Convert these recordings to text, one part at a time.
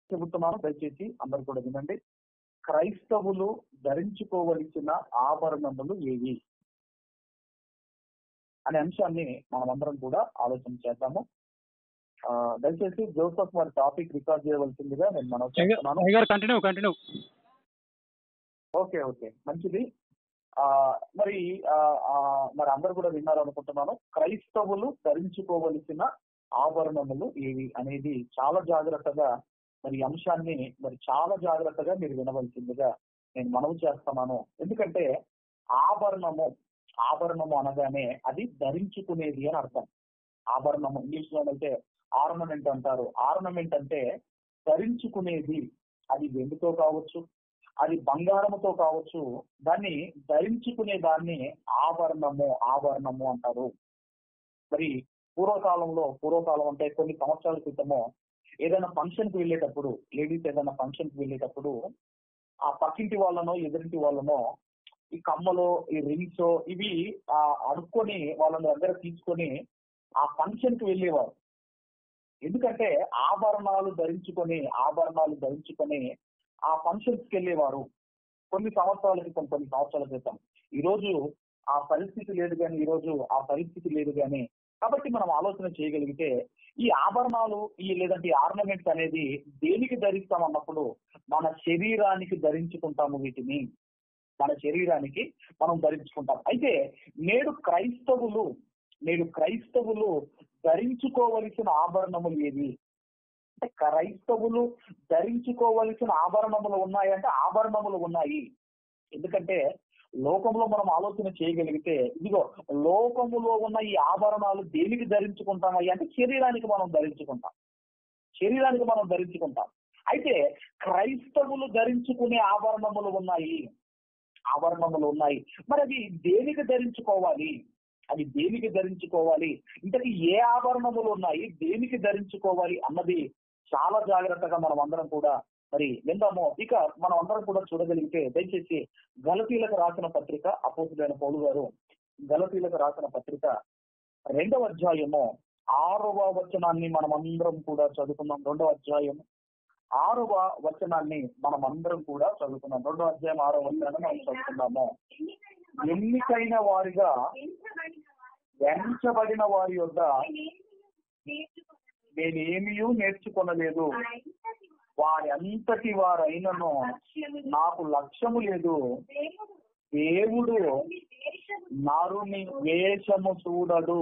చెబుతున్నాను, దయచేసి అందరు కూడా వినండి. క్రైస్తవులు ధరించుకోవలసిన ఆభరణములు ఏవి అనే అంశాన్ని మనమందరం కూడా ఆలోచన చేద్దాము. దయచేసి జోసఫ్ వారి టాపిక్ రికార్డ్ చేయవలసిందిగా నేను మనం చేస్తున్నాను. ఓకే ఓకే మంచిది. మరి మరి అందరు కూడా విన్నారు అనుకుంటున్నాను. క్రైస్తవులు ధరించుకోవలసిన ఆభరణములు ఏవి అనేది చాలా జాగ్రత్తగా మరి అంశాన్ని మరి చాలా జాగ్రత్తగా మీరు వినవలసిందిగా నేను మనవి చేస్తున్నాను. ఎందుకంటే ఆభరణము అనగానే అది ధరించుకునేది అని అర్థం. ఆభరణము ఇంగ్లీష్ లో అయితే ఆర్నమెంట్ అంటారు. ఆర్నమెంట్ అంటే ధరించుకునేది. అది వెండితో కావచ్చు, అది బంగారముతో కావచ్చు. దాన్ని ధరించుకునే దాన్ని ఆభరణము అంటారు. మరి పూర్వకాలం అంటే కొన్ని సంవత్సరాల క్రితము ఏదైనా ఫంక్షన్ కి వెళ్ళేటప్పుడు, లేడీస్ ఏదైనా ఫంక్షన్ కి వెళ్ళేటప్పుడు ఆ పక్కింటి వాళ్ళనో ఎదురింటి వాళ్ళనో ఈ కమ్మలో ఈ రింగ్స్ ఇవి అడుక్కొని వాళ్ళ దగ్గర తీసుకొని ఆ ఫంక్షన్ కి వెళ్ళేవారు. ఎందుకంటే ఆభరణాలు ధరించుకొని ఆ ఫంక్షన్స్ కి వెళ్ళేవారు. కొన్ని సంవత్సరాల క్రితం. ఈరోజు ఆ పరిస్థితి లేదు కానీ కాబట్టి మనం ఆలోచన చేయగలిగితే ఈ ఆభరణాలు లేదంటే ఆర్నమెంట్స్ అనేది దేనికి ధరిస్తాం అన్నప్పుడు మన శరీరానికి ధరించుకుంటాము. వీటిని మన శరీరానికి మనం ధరించుకుంటాం. అయితే నేడు క్రైస్తవులు ధరించుకోవలసిన ఆభరణములు ఏవి అంటే, క్రైస్తవులు ధరించుకోవలసిన ఆభరణములు ఉన్నాయంటే ఆభరణములు ఉన్నాయి. ఎందుకంటే లోకంలో మనం ఆలోచన చేయగలిగితే ఇదిగో లోకములో ఉన్న ఈ ఆభరణాలు దేనికి ధరించుకుంటామయ్యా అంటే శరీరానికి మనం ధరించుకుంటాం. అయితే క్రైస్తవులు ధరించుకునే ఆభరణములు ఉన్నాయి. మరి అవి దేనికి ధరించుకోవాలి ఇంతకీ ఏ ఆభరణములు ఉన్నాయి, దేనికి ధరించుకోవాలి అన్నది చాలా జాగ్రత్తగా మనం అందరం కూడా మరి విందాము. ఇక మనం అందరం కూడా చూడగలిగితే దయచేసి గలతీలకు రాసిన పత్రిక, అపోస్తులైన పౌలు గారు గలతీలకు రాసిన పత్రిక 2వ అధ్యాయము 6వ వచనాన్ని మనం అందరం కూడా చదువుకుందాం. 2వ అధ్యాయం 6వ వచనాన్ని మనం అందరం కూడా చదువుకుందాం. 2వ అధ్యాయం 6వ వచనాన్ని మనం చదువుకుందాము. ఎన్నికైన వారిగా ఎంచబడిన వారి యొద్ద నేనేమీ నేర్చుకొనలేదు, వారి అంతటి వారైనను నాకు లక్ష్యము లేదు. దేవుడు నరుని వేషము చూడడు.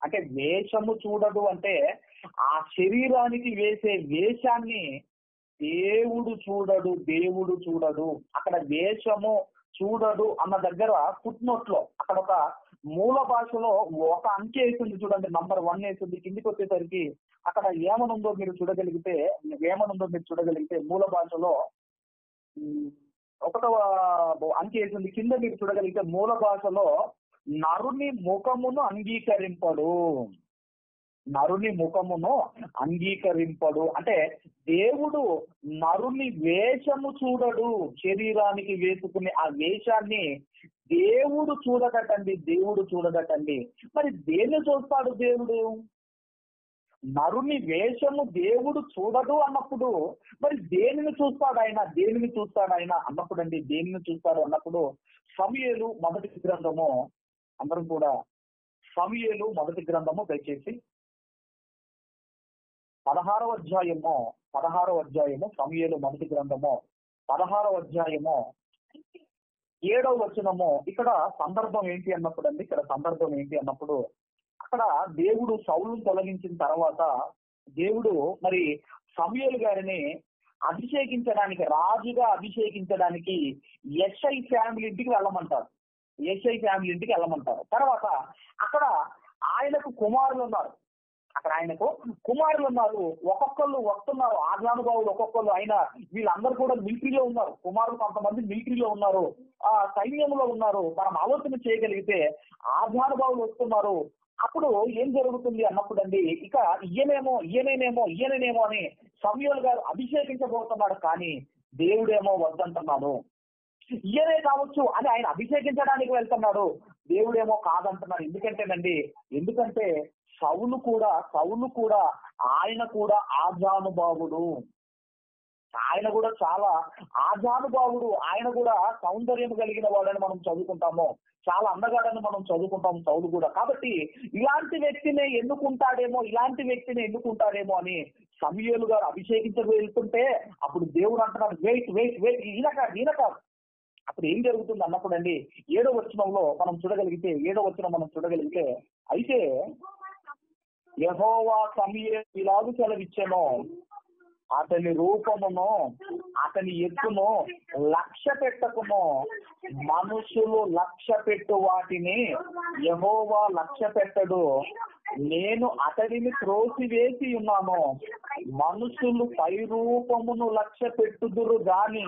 అంటే వేషము చూడడు అంటే ఆ శరీరానికి వేసే వేషాన్ని దేవుడు చూడడు. అక్కడ వేషము చూడడు అన్న దగ్గర ఫుట్నోట్ లో అక్కడ ఒక మూల భాషలో ఒక అంకె వేసింది చూడండి, నంబర్ 1 వేసింది. కిందికి వచ్చేసరికి అక్కడ ఏమనుందో మీరు చూడగలిగితే మూల భాషలో 1వ అంకె వేసింది. కింద మీరు చూడగలిగితే మూల భాషలో నరుని ముఖమును అంగీకరింపడు అంటే దేవుడు నరుని వేషము చూడడు. శరీరానికి వేసుకునే ఆ వేషాన్ని దేవుడు చూడదటండి. మరి దేన్ని చూస్తాడు దేవుడు? నరుని వేషము దేవుడు చూడడు అన్నప్పుడు మరి దేనిని చూస్తాడు ఆయన అన్నప్పుడు దేనిని చూస్తాడు అన్నప్పుడు సమూయేలు మొదటి గ్రంథము, అందరం కూడా సమూయేలు మొదటి గ్రంథము దయచేసి 16వ అధ్యాయము సమూయేలు మొదటి గ్రంథము 16వ అధ్యాయము 7వ వచనము. ఇక్కడ సందర్భం ఏంటి అన్నప్పుడు అక్కడ దేవుడు సౌలును తొలగించిన తర్వాత దేవుడు మరి సమూయేలు గారిని రాజుగా అభిషేకించడానికి యెషై ఫ్యామిలీ ఇంటికి వెళ్ళమంటారు. తర్వాత అక్కడ ఆయనకు కుమారులు ఉన్నారు. ఒక్కొక్కళ్ళు వస్తున్నారు, ఆజ్ఞానుభావులు ఒక్కొక్కళ్ళు. ఆయన వీళ్ళందరూ కూడా మిలిటరీలో ఉన్నారు. కుమారులు కొంతమంది మిలిటరీలో ఉన్నారు, సైన్యంలో ఉన్నారు. మనం ఆలోచన చేయగలిగితే ఆజ్ఞానుభావులు వస్తున్నారు. అప్పుడు ఏం జరుగుతుంది అన్నప్పుడు ఇక ఈయనేనేమో అని సమూయేలు గారు అభిషేకించబోతున్నాడు. కానీ దేవుడేమో వద్దంటున్నాడు. ఈయనే కావచ్చు అని ఆయన అభిషేకించడానికి వెళ్తున్నాడు. దేవుడేమో కాదంటున్నారు. ఎందుకంటే సౌలు కూడా ఆయన కూడా ఆజానుభావుడు. ఆయన కూడా చాలా ఆజానుభావుడు. ఆయన కూడా సౌందర్యం కలిగిన వాడని మనం చదువుకుంటాము. చాలా అందగాడని మనం చదువుకుంటాము సౌలు కూడా. కాబట్టి ఇలాంటి వ్యక్తిని ఎన్నుకుంటాడేమో అని సమూయేలు గారు అభిషేకించబోతుంటే అప్పుడు దేవుడు అంటున్నాడు, వెయిట్ ఈయన కాదు. అప్పుడు ఏం జరుగుతుంది అన్నప్పుడు అండి 7వ వచనంలో మనం చూడగలిగితే అయితే యెహోవా సమూయేలు ఇలాగూ సెలవిచ్చెను, అతని రూపమును అతని ఎత్తును లక్ష్య పెట్టకుము. మనుషులు లక్ష్య పెట్టు వాటిని యెహోవా లక్ష్య పెట్టడు. నేను అతడిని త్రోసివేసి ఉన్నాను. మనుషులు పై రూపమును లక్ష్య పెట్టుదురు గాని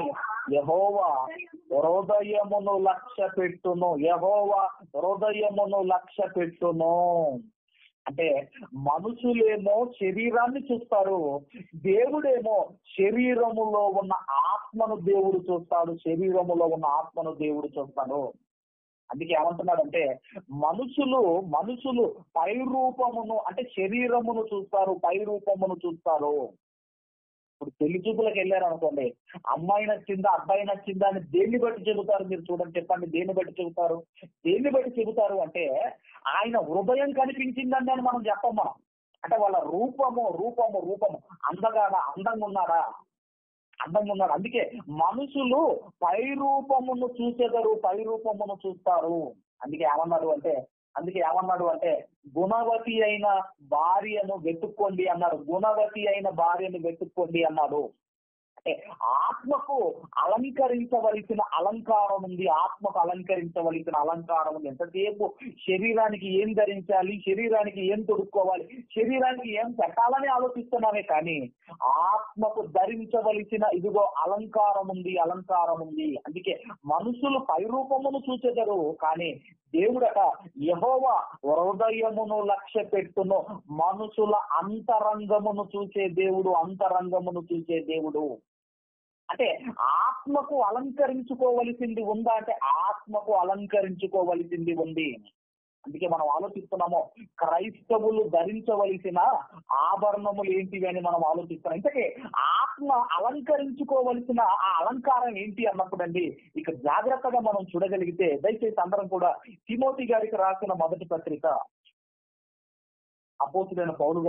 యెహోవా హృదయమును లక్ష్య పెట్టును. అంటే మనుషులేమో శరీరాన్ని చూస్తారు, దేవుడేమో శరీరములో ఉన్న ఆత్మను దేవుడు చూస్తాడు. అందుకే ఏమంటున్నాడంటే మనుషులు పై రూపమును అంటే శరీరమును చూస్తారు, పై రూపమును చూస్తారు. ఇప్పుడు పెళ్లి చూపులకు వెళ్ళారు అనుకోండి, అమ్మాయి నచ్చిందా అబ్బాయి నచ్చిందా అని దేన్ని బట్టి చెబుతారు? మీరు చూడండి, చెప్పండి, దేన్ని బట్టి చెబుతారు అంటే ఆయన హృదయం కనిపించిందండి అని మనం చెప్పం. అంటే వాళ్ళ రూపము అందంగా ఉన్నాడా. అందుకే మనుషులు పై రూపమును చూస్తారు. అందుకే ఏమన్నాడు అంటే గుణవతి అయిన భార్యను వెతుక్కోండి అన్నాడు. అంటే ఆత్మకు అలంకరించవలసిన అలంకారం ఉంది. ఎంతసేపు శరీరానికి ఏం ధరించాలి, శరీరానికి ఏం తొడుక్కోవాలి, శరీరానికి ఏం పెట్టాలని ఆలోచిస్తున్నామే కానీ ఆత్మకు ధరించవలసిన ఇదిగో అలంకారం ఉంది. అందుకే మనుషులు పై రూపమును చూచెదరు కానీ దేవుడట యెహోవా హృదయమును లక్ష్య పెట్టును. మనుషుల అంతరంగమును చూసే దేవుడు. అంటే ఆత్మకు అలంకరించుకోవలసింది ఉందా అంటే ఆత్మకు అలంకరించుకోవలసింది ఉంది. అందుకే మనం ఆలోచిస్తున్నాము క్రైస్తవులు ధరించవలసిన ఆభరణములు ఏంటివి అని మనం ఆలోచిస్తున్నాం. ఇంతకే ఆత్మ అలంకరించుకోవలసిన ఆ అలంకారం ఏంటి అన్నప్పుడు అండి ఇక జాగ్రత్తగా మనం చూడగలిగితే దయచేసి అందరం కూడా తిమోతి గారికి రాసిన మొదటి పత్రిక అపోస్తులైన పౌలు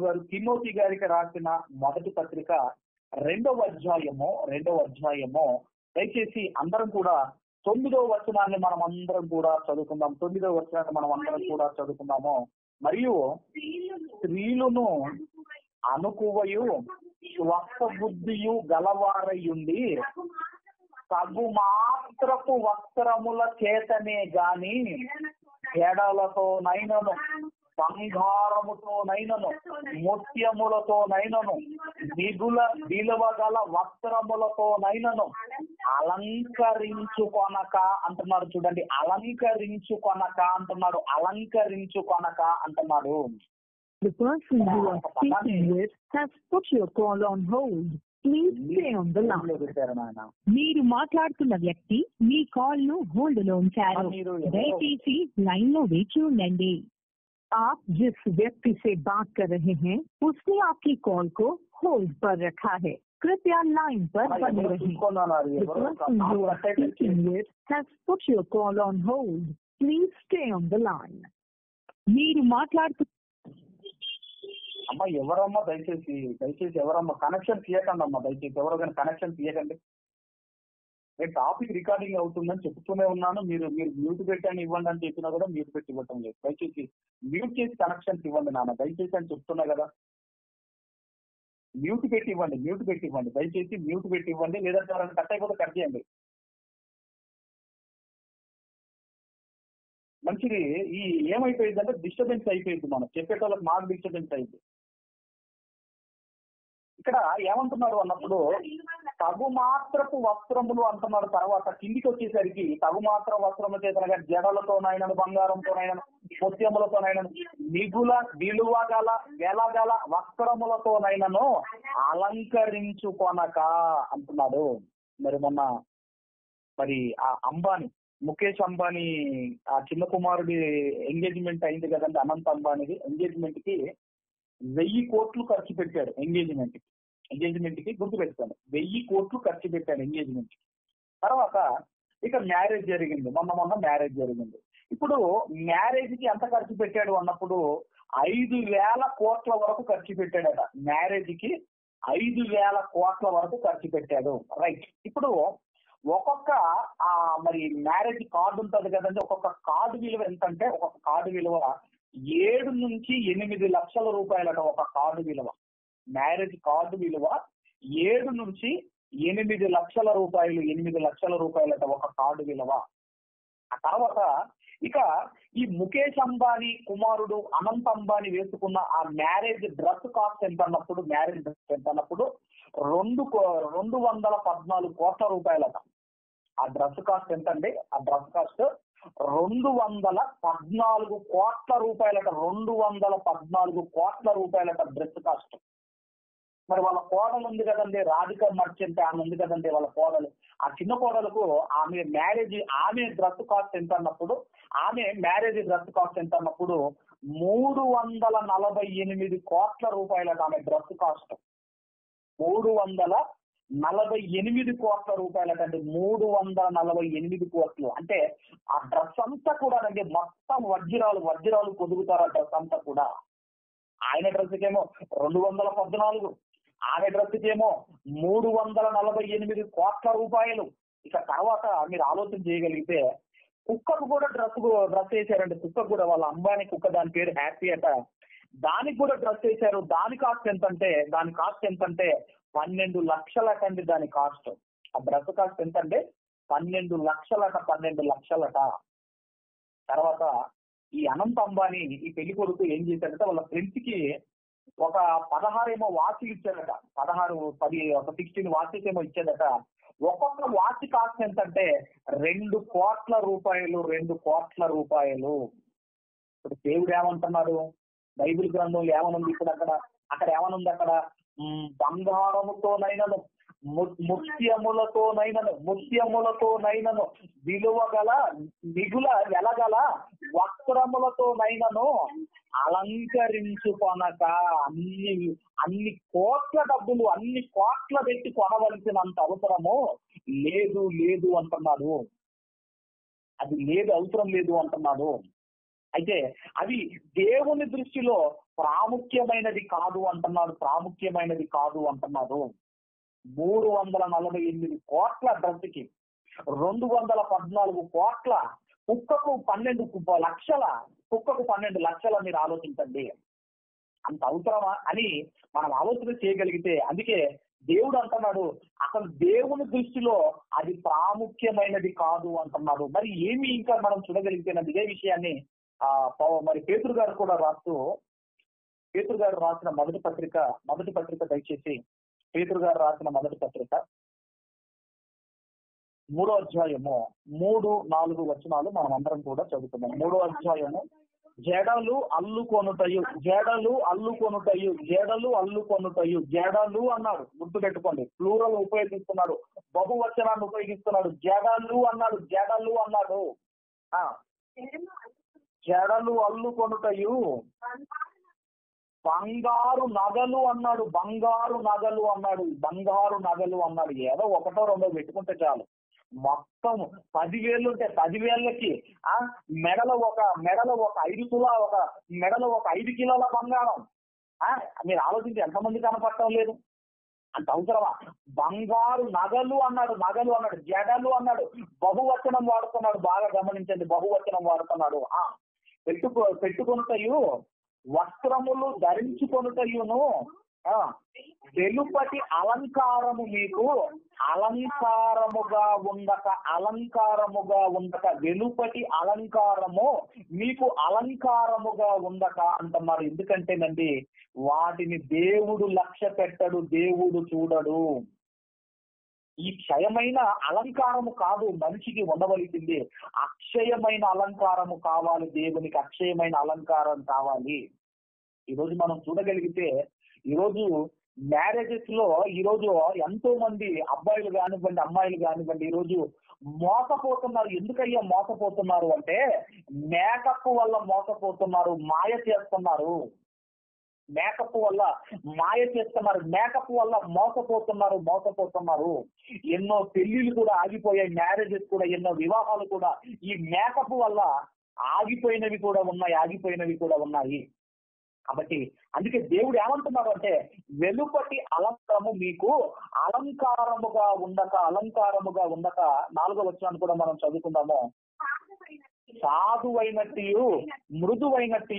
గారు తిమోతి గారికి రాసిన మొదటి పత్రిక 2వ అధ్యాయము దయచేసి అందరం కూడా 9వ వచనాన్ని మనం అందరం కూడా చదువుకుందాము. మరియు స్త్రీలను అనుకువయు స్వస్థ బుద్ధియు గలవారయుండి తగు మాత్రపు వస్త్రముల చేతనే గాని ఎడలతో నైనను, బంగారముతో నైనను, ముత్యములతో నైనను, విలువగల వస్త్రములతో నైనను అలంకరించుకొనక అంటున్నాడు. చూడండి, అలంకరించుకొనక అంటున్నాడు. The person you are speaking with has put your call on hold. Please stay on the line. మీరు మాట్లాడుతున్న వ్యక్తి మీ కాల్ ను హోల్డ్ లో ఉంచారు. దయచేసి లైన్ లో వేచి ఉండండి. आप जिस व्यक्ति से बात कर रहे हैं उसने आपकी कॉल को होल्ड पर रखा है. कृपया लाइन पर बने रहें. The person you are speaking with has put your call on hold. Please stay on the line. మీరు మాట్లాడుతున్న అమ్మ ఎవరమ్మా దయచేసి ఎవరమ్మా కనెక్షన్ తీయకండి అమ్మా. దయచేసి ఎవరో కానీ కనెక్షన్ తీయకండి. నేను టాపిక్ రికార్డింగ్ అవుతుందని చెప్తూనే ఉన్నాను. మీరు మ్యూట్ పెట్టని ఇవ్వండి అని చెప్పినా కూడా మ్యూట్ పెట్టి ఇవ్వటం లేదు. దయచేసి మ్యూట్ చేసి కనెక్షన్స్ ఇవ్వండి నాన్న, దయచేసి అని చెప్తున్నా కదా. మ్యూట్ పెట్టి ఇవ్వండి. దయచేసి మ్యూట్ పెట్టి ఇవ్వండి, లేదంటే ఎవరైనా కట్ అయిపోతే కట్ చేయండి. మంచిది. ఈ ఏమైపోయింది అంటే డిస్టర్బెన్స్ అయిపోయింది, మనం చెప్పేటోళ్ళకి మాకు డిస్టర్బెన్స్ అయింది. ఇక్కడ ఏమంటున్నారు అన్నప్పుడు తగు మాత్రపు వస్త్రములు అంటున్నారు. తర్వాత కిందికి వచ్చేసరికి తగు మాత్ర వస్త్రముల చేతనగా జడలతోనైనను, బంగారంతోనైనను, ముత్యములతోనైనను, వెలగల వస్త్రములతోనైనను అలంకరించుకొనక అంటున్నాడు. మరి ఆ అంబానీ ముఖేష్ అంబానీ ఆ చిన్న కుమారుడి ఎంగేజ్మెంట్ అయింది కదండి, అనంత్ అంబానీది. ఎంగేజ్మెంట్ కి 1000 కోట్లు ఖర్చు పెట్టాడు. ఎంగేజ్మెంట్ కి గుర్తు పెట్టుకోండి, 1000 కోట్లు ఖర్చు పెట్టాడు ఎంగేజ్మెంట్ కి. తర్వాత ఇక మ్యారేజ్ జరిగింది, మొన్న మ్యారేజ్ జరిగింది. ఇప్పుడు మ్యారేజ్ కి ఎంత ఖర్చు పెట్టాడు అన్నప్పుడు 5,000 కోట్ల వరకు ఖర్చు పెట్టాడట. మ్యారేజ్ కి 5,000 కోట్ల వరకు ఖర్చు పెట్టాడు. రైట్. ఇప్పుడు ఒక్కొక్క మరి మ్యారేజ్ కార్డు ఉంటది కదండి, ఒక్కొక్క కార్డు విలువ ఎంతంటే, ఒక్కొక్క కార్డు విలువ 7 నుంచి 8 లక్షల రూపాయలట. ఒక కార్డు విలువ, మ్యారేజ్ కార్డు విలువ 7 నుంచి 8 లక్షల రూపాయలు, 8 లక్షల రూపాయలట ఒక కార్డు విలువ. ఆ తర్వాత ఇక ఈ ముఖేష్ అంబానీ కుమారుడు అనంత్ అంబానీ వేసుకున్న ఆ మ్యారేజ్ డ్రెస్ కాస్ట్ ఎంత అన్నప్పుడు, మ్యారేజ్ డ్రెస్ ఎంత అన్నప్పుడు 214 కోట్ల రూపాయలట. ఆ డ్రెస్ కాస్ట్ ఎంత అండి? ఆ డ్రెస్ కాస్ట్ 214 కోట్ల రూపాయలట. 214 కోట్ల రూపాయలట డ్రెస్ కాస్ట్. మరి వాళ్ళ కోడలు ఉంది కదండి, రాధిక మర్చెంట్, ఆమె ఉంది కదండి వాళ్ళ కోడలు. ఆ చిన్న కోడలకు ఆమె డ్రెస్ కాస్ట్ ఎంత అన్నప్పుడు, ఆమె మ్యారేజ్ డ్రెస్ కాస్ట్ ఎంత అన్నప్పుడు 348 కోట్ల రూపాయలట ఆమె డ్రెస్ కాస్ట్. 348 కోట్ల రూపాయలటండి. 348 కోట్లు అంటే ఆ డ్రెస్ అంతా కూడా అండి మొత్తం వజ్రాలు పొదుగుతారు ఆ డ్రెస్ అంతా కూడా. ఆయన డ్రెస్కేమో 214, ఆమె డ్రెస్కేమో 348 కోట్ల రూపాయలు. ఇక తర్వాత మీరు ఆలోచన చేయగలిగితే కుక్కకు కూడా డ్రెస్ వేశారండి. కుక్క కూడా, వాళ్ళ అంబానీ కుక్క, దాని పేరు హ్యాపీ అట, దానికి కూడా డ్రెస్ వేశారు. దాని కాస్ట్ ఎంతంటే 12 లక్షలటండి దాని కాస్ట్. ఆ డ్రెస్ కాస్ట్ ఎంతంటే 12 లక్షలట. తర్వాత ఈ అనంత్ అంబానీ ఈ పెళ్లి కొడుకు ఏం చేశాడంటే వాళ్ళ ఫ్రెండ్స్ కి ఒక 16 వాచ్లు ఇచ్చాడట. 16 వాచెస్ ఏమో ఇచ్చాడట. ఒక్కొక్క వాచ్ కాస్ట్ ఎంతంటే 2 కోట్ల రూపాయలు. ఇప్పుడు దేవుడు ఏమంటున్నాడు, బైబిల్ గ్రంథంలో ఏమనుంది ఇప్పుడు అక్కడ ఏమనుంది? అక్కడ బంగారముతోనైనను ముత్యములతోనైనను విలువగల మిగుల వెలగల వస్త్రములతోనైనను అలంకరించుకొనక అన్ని కోట్ల డబ్బులు, అన్ని కోట్ల పెట్టి కొనవలసినంత అవసరము లేదు అంటున్నాడు. అది అవసరం లేదు అంటున్నాడు. అయితే అది దేవుని దృష్టిలో ప్రాముఖ్యమైనది కాదు అంటున్నాడు. 348 కోట్ల డ్రెస్కి 214 కోట్ల, కుక్కకు 12 లక్షల. మీరు ఆలోచించండి, అంత అవసరమా అని మనం ఆలోచన చేయగలిగితే. అందుకే దేవుడు అంటున్నాడు అసలు దేవుని దృష్టిలో అది ప్రాముఖ్యమైనది కాదు అంటున్నాడు. మరి ఏమి ఇంకా మనం చూడగలిగితే ఇదే విషయాన్ని మరి పేతురు గారు కూడా పేతురు గారు రాసిన మొదటి పత్రిక దయచేసి పేతురు గారు రాసిన మొదటి పత్రిక 3వ అధ్యాయము 3-4 వచనాలు మనం అందరం కూడా చదువుతున్నాం. 3వ అధ్యాయము, జడలు అల్లుకొనుటయు జడలు అన్నాడు. గుర్తు పెట్టుకోండి, ప్లూరల్ ఉపయోగిస్తున్నాడు, బహువచనాన్ని ఉపయోగిస్తున్నాడు. జడలు అన్నాడు. జడలు అల్లుకొనుటయు బంగారు నగలు అన్నాడు. ఏదో ఒకటో రెండో పెట్టుకుంటే చాలు, మొత్తం 10,000 ఉంటే 10,000కి మెడలో ఒక 5 కిలోల బంగారం. మీరు ఆలోచించి ఎంతమంది కనపడటం లేదు, అంత అవసరమా? బంగారు నగలు అన్నాడు. జడలు అన్నాడు. బహువచనం వాడుతున్నాడు, బాగా గమనించండి, బహువచనం వాడుతున్నాడు. పెట్టుకొనుటయు వస్త్రములు ధరించుకొనుటయును వెలుపటి అలంకారము మీకు అలంకారముగా ఉండక వెలుపటి అలంకారము మీకు అలంకారముగా ఉండక అంటున్నారు. ఎందుకంటేనండి వాటిని దేవుడు లక్ష్య పెట్టడు, దేవుడు చూడడు. ఈ క్షయమైన అలంకారము కాదు మనిషికి ఉండవలసింది, అక్షయమైన అలంకారము కావాలి. దేవునికి అక్షయమైన అలంకారం కావాలి. ఈరోజు మనం చూడగలిగితే, ఈరోజు మ్యారేజెస్ లో ఈరోజు ఎంతో మంది అబ్బాయిలు కానివ్వండి, అమ్మాయిలు కానివ్వండి, ఈరోజు మోసపోతున్నారు. ఎందుకయ్యా మోసపోతున్నారు అంటే మేకప్ వల్ల మోసపోతున్నారు, మాయ చేస్తున్నారు. మేకప్ వల్ల మాయ చేస్తున్నారు, మేకప్ వల్ల మోసపోతున్నారు. ఎన్నో పెళ్లిళ్ళు కూడా ఆగిపోయాయి, మ్యారేజెస్ కూడా, ఎన్నో వివాహాలు కూడా ఈ మేకప్ వల్ల ఆగిపోయినవి కూడా ఉన్నాయి. కాబట్టి అందుకే దేవుడు ఏమంటున్నారు అంటే వెలుపటి అలంకారము మీకు అలంకారముగా ఉండక 4వ వచనాన్ని కూడా మనం చదువుకుందాము. సాధువైనట్టు మృదువైనట్టు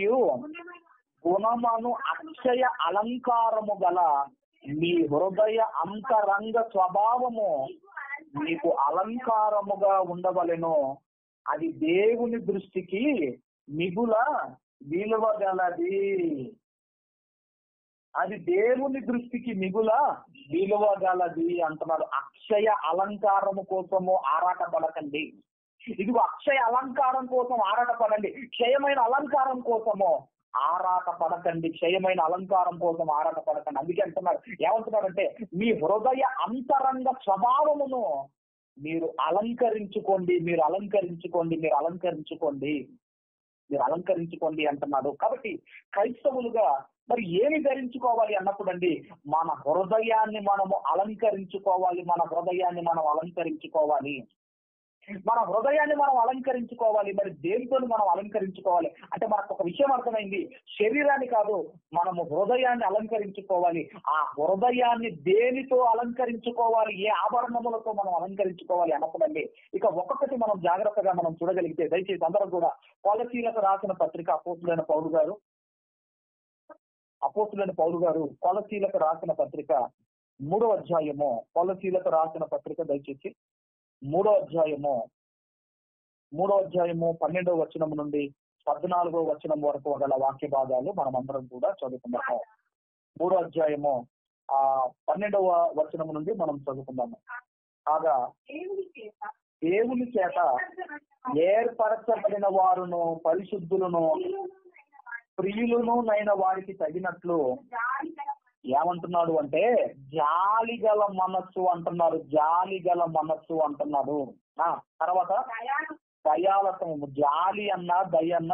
గుణమును అక్షయ అలంకారము గల మీ హృదయ అంతరంగ స్వభావము మీకు అలంకారముగా ఉండవలెను. అది దేవుని దృష్టికి మిగుల విలువగలది. అంటున్నారు. అక్షయ అలంకారము కోసము ఆరాటపడకండి. ఇదిగో అక్షయ అలంకారం కోసం ఆరాటపడండి, క్షయమైన అలంకారం కోసము ఆరాటపడకండి. అందుకే అంటున్నారు, ఏమంటున్నారంటే మీ హృదయ అంతరంగ స్వభావమును మీరు అలంకరించుకోండి అంటున్నాడు. కాబట్టి క్రైస్తవులుగా మరి ఏమి ధరించుకోవాలి అన్నప్పుడు అండి మన హృదయాన్ని మనము అలంకరించుకోవాలి. మరి దేనితో మనం అలంకరించుకోవాలి అంటే మనకు ఒక విషయం అర్థమైంది. శరీరాన్ని కాదు, మనము హృదయాన్ని అలంకరించుకోవాలి. ఆ హృదయాన్ని దేనితో అలంకరించుకోవాలి, ఏ ఆభరణములతో మనం అలంకరించుకోవాలి అన్నప్పుడండి ఇక ఒక్కొక్కటి మనం జాగ్రత్తగా మనం చూడగలిగితే, దయచేసి అందరూ కూడా కొలసీలకు రాసిన పత్రిక అపోస్తులైన పౌలు గారు కొలసీలకు రాసిన పత్రిక 3వ అధ్యాయము, దయచేసి 3వ అధ్యాయము 12వ వచనం నుండి 14వ వచనం వరకు గల వాక్య భాగాలు మనం అందరం కూడా చదువుకుందాము. 3వ అధ్యాయము 12వ వచనం నుండి మనం చదువుకుందాము. కాగా దేవుని చేత ఏర్పరచబడిన వారును పరిశుద్ధులను ప్రియులను నైన వారికి తగినట్లు ఏమంటున్నాడు అంటే జాలిగల మనస్సు అంటున్నాడు. తర్వాత దయాలత్వము. జాలి అన్న దయన్న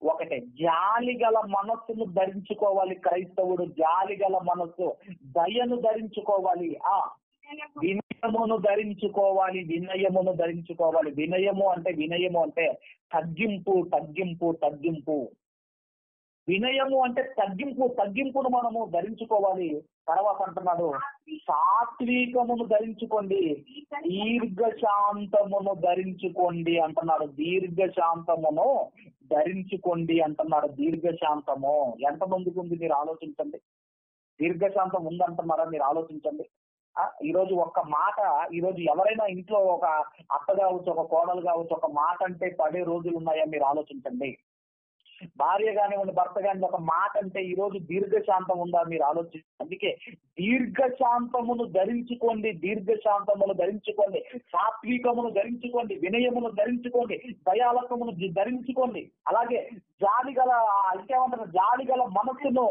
ఒకటే, జాలిగల మనస్సును ధరించుకోవాలి క్రైస్తవుడు. జాలిగల మనస్సు, దయను ధరించుకోవాలి. వినయమును ధరించుకోవాలి. వినయము అంటే తగ్గింపు. వినయము అంటే తగ్గింపును మనము ధరించుకోవాలి. తర్వాత అంటున్నాడు సాత్వికమును ధరించుకోండి, దీర్ఘశాంతమును ధరించుకోండి అంటున్నాడు. దీర్ఘశాంతము ఎంతమందికి ఉంది మీరు ఆలోచించండి. దీర్ఘశాంతం ఉందంటున్నారా మీరు ఆలోచించండి. ఈరోజు ఒక్క మాట, ఈరోజు ఎవరైనా ఇంట్లో ఒక అత్త కావచ్చు, ఒక కోడలు కావచ్చు, ఒక మాట అంటే పడే రోజులు ఉన్నాయా మీరు ఆలోచించండి. భార్య కానివ్వండి, భర్త కానివ్వండి, ఒక మాట అంటే ఈ రోజు దీర్ఘశాంతం ఉందా మీరు ఆలోచించండి. అందుకే దీర్ఘశాంతమును ధరించుకోండి, సాత్వికమును ధరించుకోండి, వినయమును ధరించుకోండి, దయాలత్వమును ధరించుకోండి. అలాగే జాలిగల మనస్సును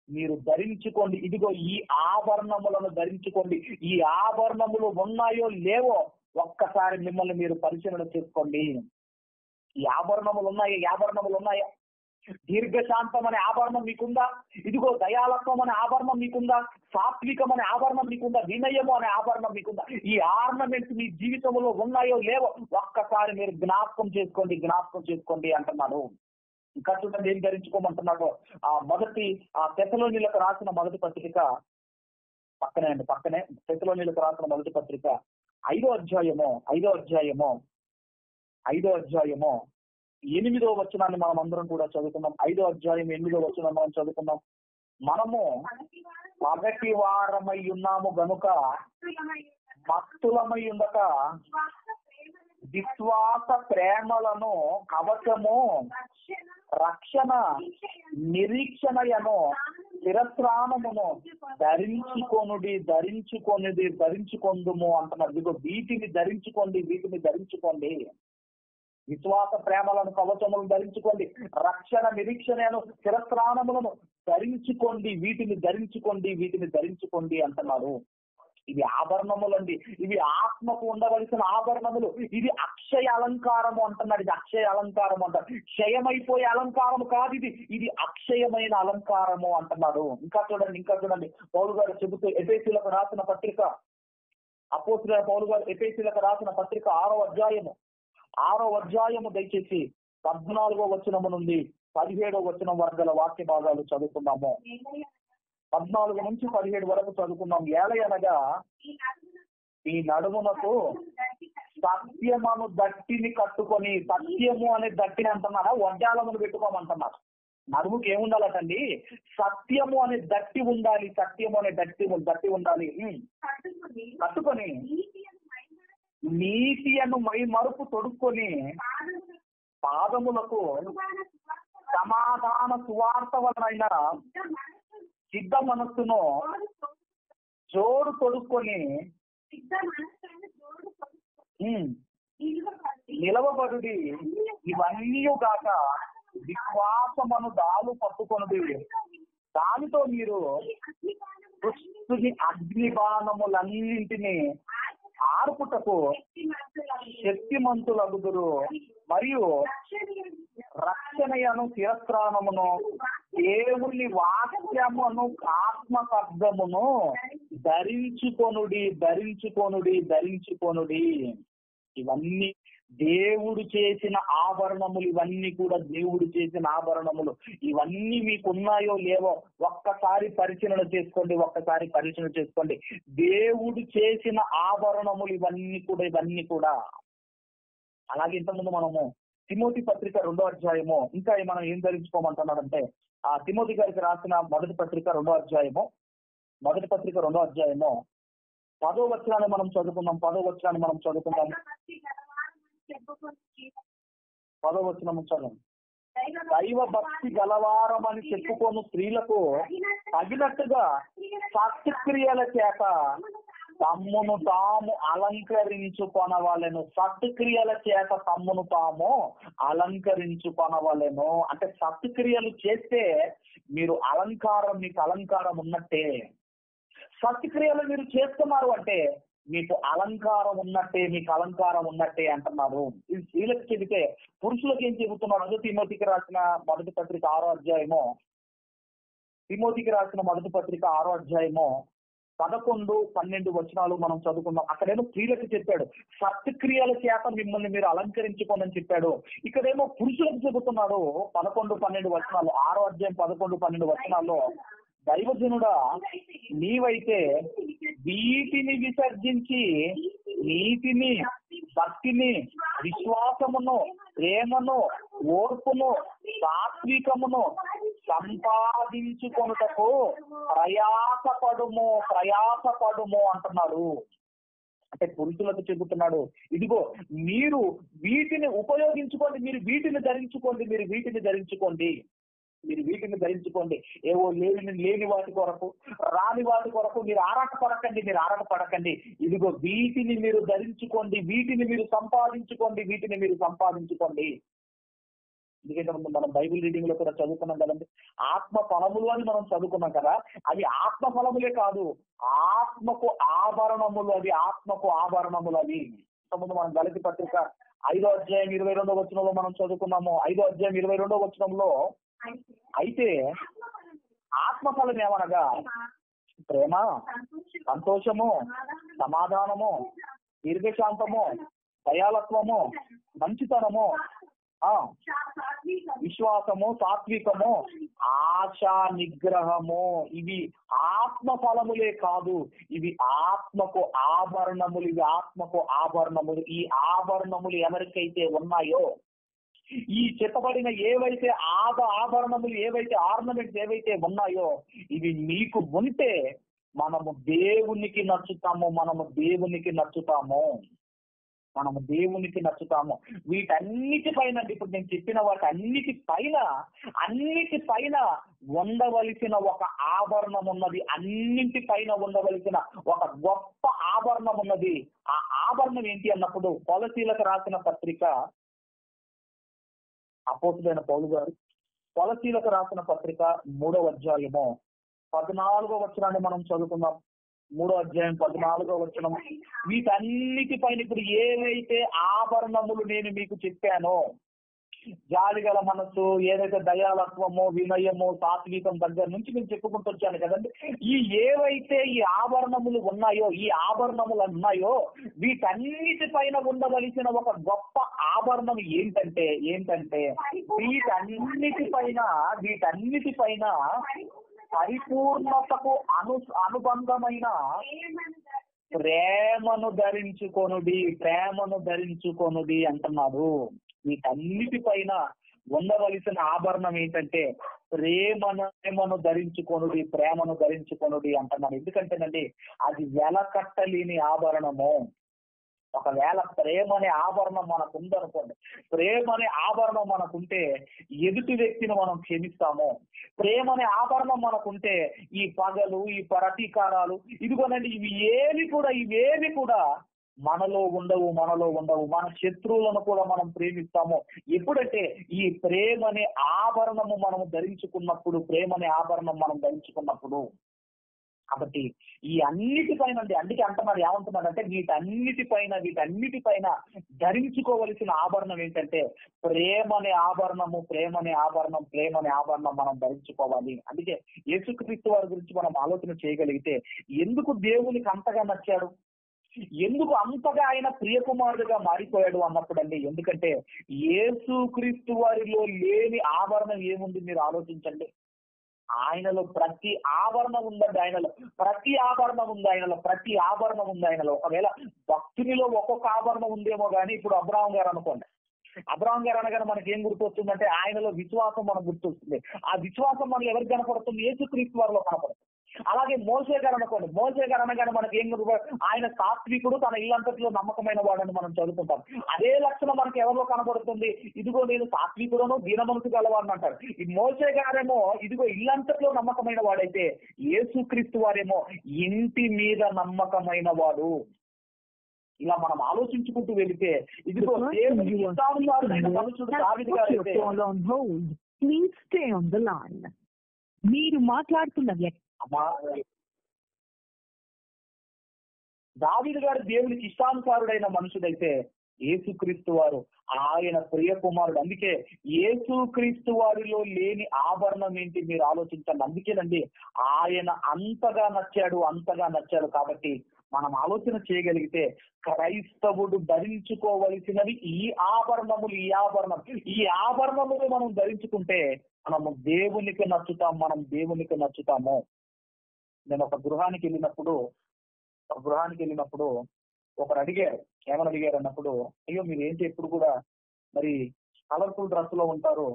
మీరు ధరించుకోండి. ఇదిగో ఈ ఆభరణములను ధరించుకోండి. ఈ ఆభరణములు ఉన్నాయో లేవో ఒక్కసారి మిమ్మల్ని మీరు పరిశీలన చేసుకోండి. ఈ ఆభరణములు ఉన్నాయా? దీర్ఘశాంతం అనే ఆభరణం మీకుందా? ఇదిగో దయాలత్వం అనే ఆభరణం మీకుందా? సాత్వికం అనే ఆభరణం మీకుందా? వినయము అనే ఆభరణం మీకుందా? ఈ ఆర్నమెంట్స్ మీ జీవితంలో ఉన్నాయో లేవో ఒక్కసారి మీరు జ్ఞాపకం చేసుకోండి అంటున్నాడు. ఇంకా చూడండి ఏం ధరించుకోమంటున్నాడు. తెస్సలోనియులకు రాసిన మొదటి పత్రిక పక్కనే తెస్సలోనియులకు రాసిన మొదటి పత్రిక 5వ అధ్యాయము 8వ వచనాన్ని మనం అందరం కూడా చదువుకున్నాం. 5వ అధ్యాయం 8వ వచనం మనం చదువుకున్నాం. మనము పగటి వారమై ఉన్నాము గనుక మత్తులమై ఉండక విశ్వాస ప్రేమలను కవచము, రక్షణ, నిరీక్షణయను, శిరస్త్రాణమును ధరించుకొందుము అంటున్నారు. ఇదిగో వీటిని ధరించుకోండి. విశ్వాస ప్రేమలను కవచములను ధరించుకోండి, రక్షణ, నిరీక్షణను, శిరస్త్రాణములను ధరించుకోండి. వీటిని ధరించుకోండి అంటున్నారు. ఇవి ఆభరణములండి. ఇవి ఆత్మకు ఉండవలసిన ఆభరణములు. ఇది అక్షయ అలంకారము అంటున్నాడు. ఇది అక్షయ అలంకారము అంటారు. క్షయమైపోయే అలంకారము కాదు ఇది. ఇది అక్షయమైన అలంకారము అంటున్నాడు. ఇంకా చూడండి పౌలు గారు చెబుతూ ఎఫెసీయులకు రాసిన పత్రిక, అపోస్తలుడైన పౌలు గారు ఎఫెసీయులకు రాసిన పత్రిక 6వ అధ్యాయము దయచేసి 14వ వచనము నుండి 17వ వచనం వరకు గల వాక్య భాగాలు చదువుకున్నాము. 14 నుంచి 17 వరకు చదువుకున్నాం. ఏలయనగా ఈ నడుమునకు సత్యమును దట్టిని కట్టుకొని, సత్యము అనే దట్టిని అంటున్నారా, వడ్డాలమును పెట్టుకోమంటున్నారు. నడుముకి ఏముండాలటండి? సత్యము అనే దట్టి ఉండాలి. సత్యము అనే దట్టి ఉండాలి. కట్టుకొని నీతి అను మై మరుపు తొడుక్కొని పాదములకు సమాధాన సువార్త వలన సిద్ధ మనస్సును జోడు తొడుక్కొని నిలవబడుడి. ఇవన్నీ కాక విశ్వాసమును దాలు పట్టుకొనుడి. దానితో మీరు అగ్నిబాణములన్నింటినీ ఆర్పుటకు శక్తిమంతులగుదురు. మరియు రక్షణయను శిరస్త్రాణమును దేవుని వాక్యమును ఆత్మ శబ్దమును ధరించుకొనుడి. ఇవన్నీ దేవుడు చేసిన ఆభరణములు. ఇవన్నీ కూడా దేవుడు చేసిన ఆభరణములు. ఇవన్నీ మీకు ఉన్నాయో లేవో ఒక్కసారి పరిశీలన చేసుకోండి. దేవుడు చేసిన ఆభరణములు ఇవన్నీ కూడా. అలాగే ఇంతకుముందు మనము తిమోతి పత్రిక 2వ అధ్యాయము, ఇంకా మనం ఏం ధరించుకోమంటున్నాడంటే, ఆ తిమోతి గారికి రాసిన మొదటి పత్రిక 2వ అధ్యాయము 10వ వచనాన్ని మనం చదువుకుందాం. 10వ వచనం చదువు. దైవ భక్తి గలవారమని చెప్పుకోను స్త్రీలకు తగినట్టుగా సత్క్రియల చేత తమ్మును తాము అలంకరించుకొనవలెను. సత్క్రియల చేత తమ్మును తాము అలంకరించుకొనవలెను. అంటే సత్క్రియలు చేస్తే మీకు అలంకారం ఉన్నట్టే. సత్క్రియలు మీరు చేస్తున్నారు అంటే మీకు అలంకారం ఉన్నట్టే అంటున్నారు. ఇది స్త్రీలకు చెబితే పురుషులకు ఏం చెబుతున్నారు? అదే తిమోతికి రాసిన మొదటి పత్రిక 6వ అధ్యాయము, 11, 12 వచనాలు మనం చదువుకున్నాం. అక్కడేమో స్త్రీలకు చెప్పాడు సత్క్రియల చేత మిమ్మల్ని మీరు అలంకరించుకోనని చెప్పాడు. ఇక్కడేమో పురుషులకు చెబుతున్నాడు 11, 12 వచనాలు. 6వ అధ్యాయం 11, 12 వచనాల్లో, దైవజనుడా నీవైతే వీటిని విసర్జించి నీతిని, భక్తిని, విశ్వాసమును, ప్రేమను, ఓర్పును, సాత్వికమును సంపాదించుకొనుటకు ప్రయాసపడుము అంటున్నాడు. అంటే పురుషులకు చెబుతున్నాడు, ఇదిగో మీరు వీటిని ఉపయోగించుకోండి, మీరు వీటిని ధరించుకోండి. ఏవో లేని వాటి కొరకు, రాని వాటి కొరకు మీరు ఆరాటపడకండి. ఇదిగో వీటిని మీరు ధరించుకోండి, వీటిని మీరు సంపాదించుకోండి. ఎందుకంటే మనం బైబిల్ రీడింగ్ లో కూడా చదువుకున్నాం కదండి, ఆత్మ ఫలములు అని మనం చదువుకున్నాం కదా. అవి ఆత్మ ఫలములే కాదు, ఆత్మకు ఆభరణములు. అవి ఇంతకుముందు మనం గలతీ పత్రిక 5వ అధ్యాయం 22వ వచనంలో మనం చదువుకున్నాము. 5వ అధ్యాయం 22వ వచనంలో, అయితే ఆత్మఫలం ఏమనగా ప్రేమ, సంతోషము, సమాధానము, దీర్ఘశాంతము, దయాలత్వము, మంచితనము, విశ్వాసము, సాత్వికము, ఆశా నిగ్రహము. ఇవి ఆత్మ ఫలములే కాదు, ఇవి ఆత్మకు ఆభరణములు. ఈ ఆభరణములు ఎవరికైతే ఉన్నాయో, ఈ చెప్పబడిన ఏవైతే ఆభరణములు, ఏవైతే ఆర్నమెంట్స్ ఏవైతే ఉన్నాయో, ఇవి మీకు ఉంటే మనము దేవునికి నచ్చుతాము. వీటన్నిటిపైన, ఇప్పుడు నేను చెప్పిన వాటి అన్నిటిపైన ఉండవలసిన ఒక ఆభరణం ఉన్నది. అన్నింటిపైన ఉండవలసిన ఒక గొప్ప ఆభరణం ఉన్నది. ఆ ఆభరణం ఏంటి అన్నప్పుడు, కొలసీలకు రాసిన పత్రిక, అపోస్తలుడైన పౌలు గారు కొలసీలకు రాసిన పత్రిక 3వ అధ్యాయము 14వ వచనాన్ని మనం చదువుకుందాం. 3:14 వీటన్నిటిపైన ఇప్పుడు ఏవైతే ఆభరణములు నేను మీకు చెప్పానో, జాలిగల మనస్సు, ఏదైతే దయాలత్వము, వినయము, సాత్వికం దగ్గర నుంచి నేను చెప్పుకుంటూ వచ్చాను కదండి. ఏవైతే ఈ ఆభరణములు ఉన్నాయో, ఈ ఆభరణములు ఉన్నాయో వీటన్నిటిపైన ఉండవలసిన ఒక గొప్ప ఆభరణం ఏంటంటే వీటన్నిటిపైన పరిపూర్ణతకు అనుబంధమైన ప్రేమను ధరించుకొనుడి అంటున్నాడు. వీటన్నిటిపైన ఉండవలసిన ఆభరణం ఏంటంటే ప్రేమను ధరించుకొనుడి అంటున్నాడు. ఎందుకంటేనండి అది వెలకట్టలేని ఆభరణము. ఒకవేళ ప్రేమ అనే ఆభరణం మనకు ఉందనుకోండి, ప్రేమ అనే ఆభరణం మనకుంటే ఎదుటి వ్యక్తిని మనం క్షమిస్తాము. ప్రేమ అనే ఆభరణం మనకుంటే ఈ పగలు, ఈ ప్రతీకారాలు, ఇదిగోనండి ఇవేవి కూడా మనలో ఉండవు. మన శత్రువులను కూడా మనం ప్రేమిస్తాము. ఎప్పుడంటే ఈ ప్రేమ అనే ఆభరణము మనం ధరించుకున్నప్పుడు. కాబట్టి ఈ అన్నిటిపైన అందుకే అంటున్నాడు, ఏమంటున్నాడంటే వీటన్నిటిపైన ధరించుకోవలసిన ఆభరణం ఏంటంటే ప్రేమ అనే ఆభరణం మనం ధరించుకోవాలి. అందుకే యేసుక్రీస్తు వారి గురించి మనం ఆలోచన చేయగలిగితే ఎందుకు దేవునికి అంతగా నచ్చాడు, ఎందుకు అంతగా ఆయన ప్రియకుమారుడిగా మారిపోయాడు అన్నప్పుడండి, ఎందుకంటే యేసుక్రీస్తు వారిలో లేని ఆభరణం ఏముంది మీరు ఆలోచించండి. ఆయనలో ప్రతి ఆభరణం ఉందండి. ప్రతి ఆభరణం ఉంది ఆయనలో. ఒకవేళ భక్తునిలో ఒక్కొక్క ఆభరణం ఉందేమో కానీ, ఇప్పుడు అబ్రాహం గారు అనుకోండి, అబ్రాహం గారు అనగానే మనకి ఏం గుర్తొస్తుందంటే ఆయనలో విశ్వాసం మనకు గుర్తొస్తుంది. ఆ విశ్వాసం మనలో ఎవరికి కనపడుతుంది? యేసుక్రీస్తు వారిలో కనపడుతుంది. అలాగే మోసే గారు అనుకోండి, మోసే గారు అనగానే మనకి ఏం ఆయన సాత్వికుడు, తన ఇల్లంతటిలో నమ్మకమైన వాడని మనం చదువుకుంటాం. అదే లక్షణం మనకి ఎవరిలో కనబడుతుంది? ఇదిగో నేను సాత్వికుడును, దీన మనసు గలవాడిని అంటారు. ఈ మోసే గారేమో ఇదిగో ఇల్లంతటిలో నమ్మకమైన వాడైతే, యేసుక్రీస్తు వారేమో ఇంటి మీద నమ్మకమైన వాడు. ఇలా మనం ఆలోచించుకుంటూ వెళితే ఇదిగో దేవుని ఇష్టానుసారుడైన మనుషుడు దావీదు గారైతే, మీరు మాట్లాడుతున్న వ్యక్తి దావీదు గారు దేవునికి ఇష్టానుసారుడైన మనుషుడైతే, యేసుక్రీస్తు వారు ఆయన ప్రియ కుమారుడు. అందుకే యేసుక్రీస్తు వారిలో లేని ఆభరణం ఏంటి మీరు ఆలోచించండి. అందుకేనండి ఆయన అంతగా నచ్చాడు. కాబట్టి మనం ఆలోచన చేయగలిగితే క్రైస్తవుడు ధరించుకోవలసినవి ఈ ఆభరణములు మనం ధరించుకుంటే మనము దేవునికి నచ్చుతాము. నేను ఒక గృహానికి వెళ్ళినప్పుడు ఒకరు అడిగారు, ఏమని అడిగారు అన్నప్పుడు, అయ్యో మీరు ఏంటి ఎప్పుడు కూడా మరి కలర్ఫుల్ డ్రెస్ లో ఉంటారు,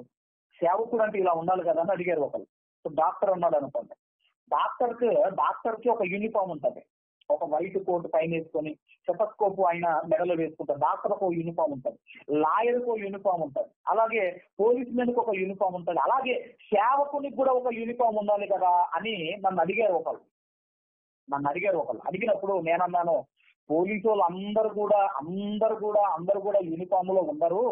సేవకుడు అంటే ఇలా ఉండాలి కదా అని అడిగారు ఒకరు. డాక్టర్ ఉన్నాడు అనుకోండి, డాక్టర్ కి ఒక యూనిఫామ్ ఉంటుంది. ఒక వైట్ కోట్ పైన వేసుకొని స్టెతస్కోప్ ఆయన మెడలో వేసుకుంటారు. డాక్టర్ ఒక యూనిఫామ్ ఉంటుంది, లాయర్ కు యూనిఫామ్ ఉంటుంది, అలాగే పోలీస్ మెన్ కు ఒక యూనిఫామ్ ఉంటుంది, అలాగే సేవకునికి కూడా ఒక యూనిఫామ్ ఉండాలి కదా అని నన్ను అడిగారు ఒకరు. అడిగినప్పుడు నేనన్నాను, పోలీసు వాళ్ళు అందరూ కూడా యూనిఫామ్ లో ఉండరు.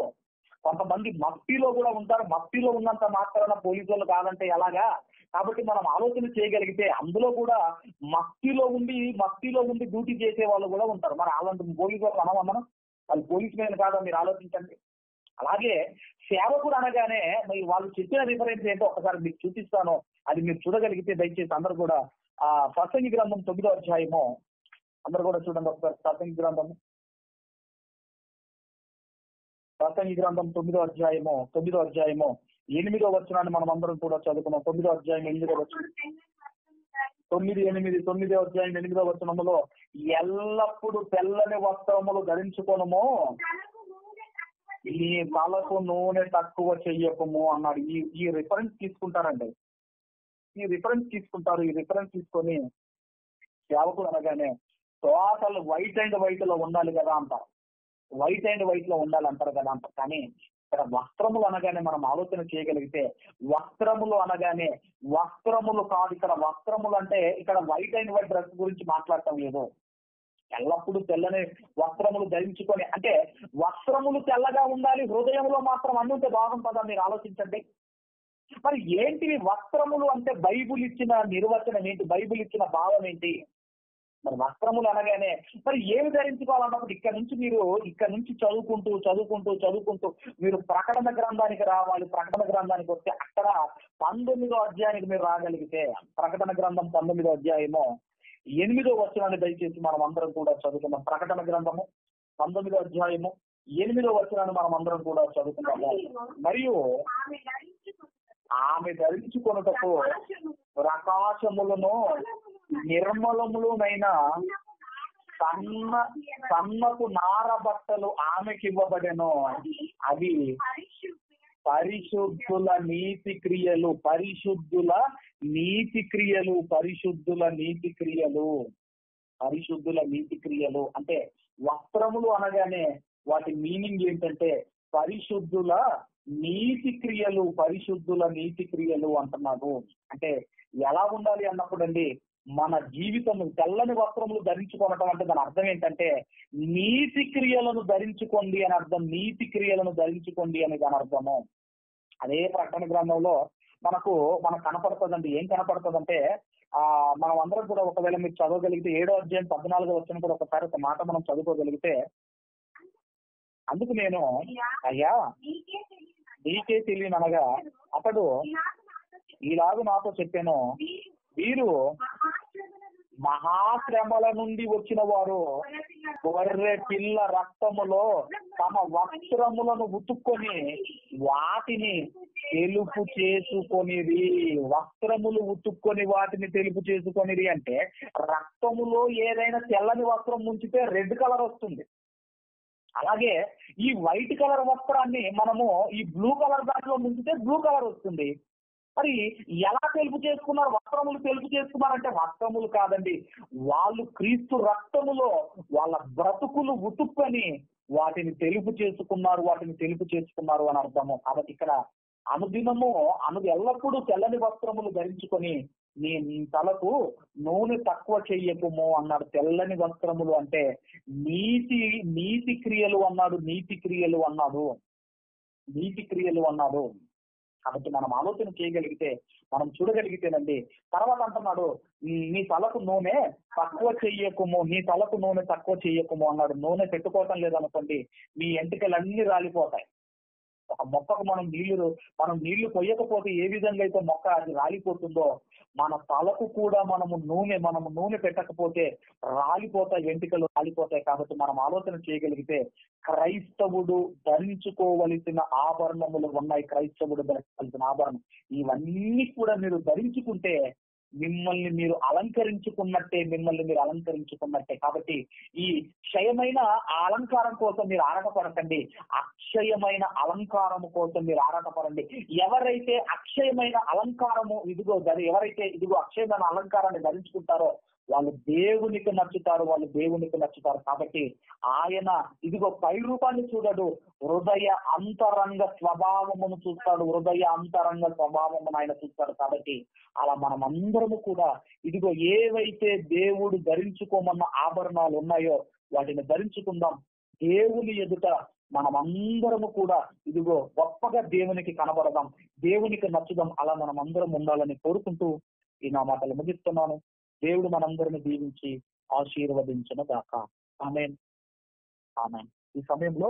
కొంతమంది మఫ్టీలో కూడా ఉంటారు. మఫ్టీలో ఉన్నంత మాత్రాన పోలీసు వాళ్ళు కాదంటే ఎలాగా? కాబట్టి మనం ఆలోచన చేయగలిగితే అందులో కూడా మఫ్టీలో ఉండి డ్యూటీ చేసే వాళ్ళు కూడా ఉంటారు. మరి అలాంటి పోలీసు వాళ్ళు మనం వాళ్ళు పోలీసు మీద కాదా? మీరు ఆలోచించండి. అలాగే సేవకుడు అనగానే మరి వాళ్ళు చెప్పిన రిఫరెన్స్ ఏంటో ఒకసారి మీకు చూపిస్తాను. అది మీరు చూడగలిగితే దయచేసి అందరూ కూడా ఆ ప్రసంగి గ్రంథం 9వ అధ్యాయము అందరూ కూడా చూడండి ఒకసారి. ప్రసంగి గ్రంథం 9వ అధ్యాయము 8వ వచనాన్ని మనం అందరం కూడా చదువుకున్నాం. 9వ అధ్యాయం 8వ వచనం, 9వ అధ్యాయం 8వ వచనములో ఎల్లప్పుడు తెల్లని వస్త్రములు ధరించుకోనము, ఈ తలకు నూనె తక్కువ చెయ్యకము అన్నాడు. ఈ రిఫరెన్స్ తీసుకుంటారండి. ఈ రిఫరెన్స్ తీసుకొని సేవకుడు అనగానే టోటల్ వైట్ అండ్ వైట్ లో ఉండాలి కదా అంటారు. కానీ ఇక్కడ వస్త్రములు అనగానే మనం ఆలోచన చేయగలిగితే వస్త్రములు కాదు. ఇక్కడ వస్త్రములు అంటే ఇక్కడ వైట్ అండ్ వైట్ డ్రెస్ గురించి మాట్లాడటం లేదు. ఎల్లప్పుడూ తెల్లని వస్త్రములు ధరించుకొని, అంటే వస్త్రములు తెల్లగా ఉండాలి, హృదయంలో మాత్రం అన్నుంటే బాగుంటుందా? మీరు ఆలోచించండి. మరి ఏంటివి వస్త్రములు అంటే? బైబుల్ ఇచ్చిన నిర్వచనం ఏంటి? బైబుల్ ఇచ్చిన భావం ఏంటి? మరి వస్త్రములు అనగానే మరి ఏమి ధరించుకోవాలన్నప్పుడు ఇక్కడ నుంచి చదువుకుంటూ మీరు ప్రకటన గ్రంథానికి రావాలి. ప్రకటన గ్రంథానికి వస్తే అక్కడ 19వ అధ్యాయానికి మీరు రాగలిగితే, ప్రకటన గ్రంథం 19వ అధ్యాయము 8వ వచనాన్ని దయచేసి మనం అందరం కూడా చదువుకుందాం. ప్రకటన గ్రంథము 19వ అధ్యాయము 8వ వచనాన్ని మనం అందరం కూడా చదువుకుందాము. మరియు ఆమె ధరించుకొనుటకు ప్రకాశములను నిర్మలములునైన సన్నపు నార బట్టలు ఆమెకి ఇవ్వబడెను. అవి పరిశుద్ధుల నీతి క్రియలు అంటే వస్త్రములు అనగానే వాటి మీనింగ్ ఏంటంటే పరిశుద్ధుల నీతి క్రియలు అంటున్నాడు. అంటే ఎలా ఉండాలి అన్నప్పుడు అండి, మన జీవితం తెల్లని వస్త్రములు ధరించుకోవటం అంటే దాని అర్థం ఏంటంటే నీతి క్రియలను ధరించుకోండి అని అర్థం. అని దాని అర్థము. అదే ప్రకటన గ్రంథంలో మనకు కనపడుతుందండి. ఏం కనపడుతుందంటే మనం అందరం కూడా ఒకవేళ మీరు చదవగలిగితే 7వ అధ్యాయం 14వ వచనం కూడా ఒకసారి ఒక మాట మనం చదువుకోగలిగితే, అందుకు నేను అయ్యా నీకే తెలియననగా అతడు ఈలాగు నాతో చెప్పాను, వీరు మహాశ్రమల నుండి వచ్చిన వారు గొర్రె పిల్ల రక్తములో తమ వస్త్రములను ఉతుక్కొని వాటిని తెలుపు చేసుకొనిరి. అంటే రక్తములో ఏదైనా తెల్లని వస్త్రం ముంచితే రెడ్ కలర్ వస్తుంది. అలాగే ఈ వైట్ కలర్ వస్త్రాన్ని మనము ఈ బ్లూ కలర్ దాంట్లో ముంచితే బ్లూ కలర్ వస్తుంది. మరి ఎలా తెలుపు చేసుకున్నారు? వస్త్రములు తెలుపు చేసుకున్నారంటే వస్త్రములు కాదండి, వాళ్ళు క్రీస్తు రక్తములో వాళ్ళ బ్రతుకులు ఉతుక్కొని వాటిని తెలుపు చేసుకున్నారు అని అర్థము. కాబట్టి ఇక్కడ ఎల్లప్పుడూ తెల్లని వస్త్రములు ధరించుకొని నీ తలకు నూనె తక్కువ చెయ్యకుము అన్నాడు. తెల్లని వస్త్రములు అంటే నీతి క్రియలు అన్నాడు. కాబట్టి మనం ఆలోచన చేయగలిగితే, మనం చూడగలిగితేనండి, తర్వాత అంటున్నాడు నీ తలకు నూనె తక్కువ చెయ్యకుము అన్నాడు. నూనె పెట్టుకోవటం లేదనుకోండి, మీ ఎంటికలన్నీ రాలిపోతాయి. ఒక మొక్కకు మనం నీళ్లు పొయ్యకపోతే ఏ విధంగా అయితే మొక్క అది రాలిపోతుందో, మన తలకు కూడా మనము నూనె పెట్టకపోతే రాలిపోతాయి, వెంట్రుకలు రాలిపోతాయి. కాబట్టి మనం ఆలోచన చేయగలిగితే క్రైస్తవుడు ధరించుకోవలసిన ఆభరణములు ఉన్నాయి. క్రైస్తవుడు ధరించాల్సిన ఆభరణం ఇవన్నీ కూడా మీరు ధరించుకుంటే మిమ్మల్ని మీరు అలంకరించుకున్నట్టే. కాబట్టి ఈ క్షయమైన అలంకారం కోసం మీరు ఆరాటపడకండి, అక్షయమైన అలంకారము కోసం మీరు ఆరాటపడండి. ఎవరైతే అక్షయమైన అక్షయమైన అలంకారాన్ని ధరించుకుంటారో వాళ్ళు దేవునికి నచ్చుతారు. కాబట్టి ఆయన పై రూపాన్ని చూడడు, హృదయ అంతరంగ స్వభావమును చూస్తాడు. ఆయన చూస్తాడు. కాబట్టి అలా మనం అందరము కూడా ఏవైతే దేవుడు ధరించుకోమన్న ఆభరణాలు ఉన్నాయో వాటిని ధరించుకుందాం. దేవుని ఎదుట మనమందరము కూడా గొప్పగా దేవునికి కనబడదాం, దేవునికి నచ్చుదాం. అలా మనం అందరం ఉండాలని కోరుకుంటూ ఈ నా మాటలు ముగిస్తున్నాను. దేవుడు మనందరిని దీవించి ఆశీర్వదించును గాక. ఆమేన్. ఈ సమయంలో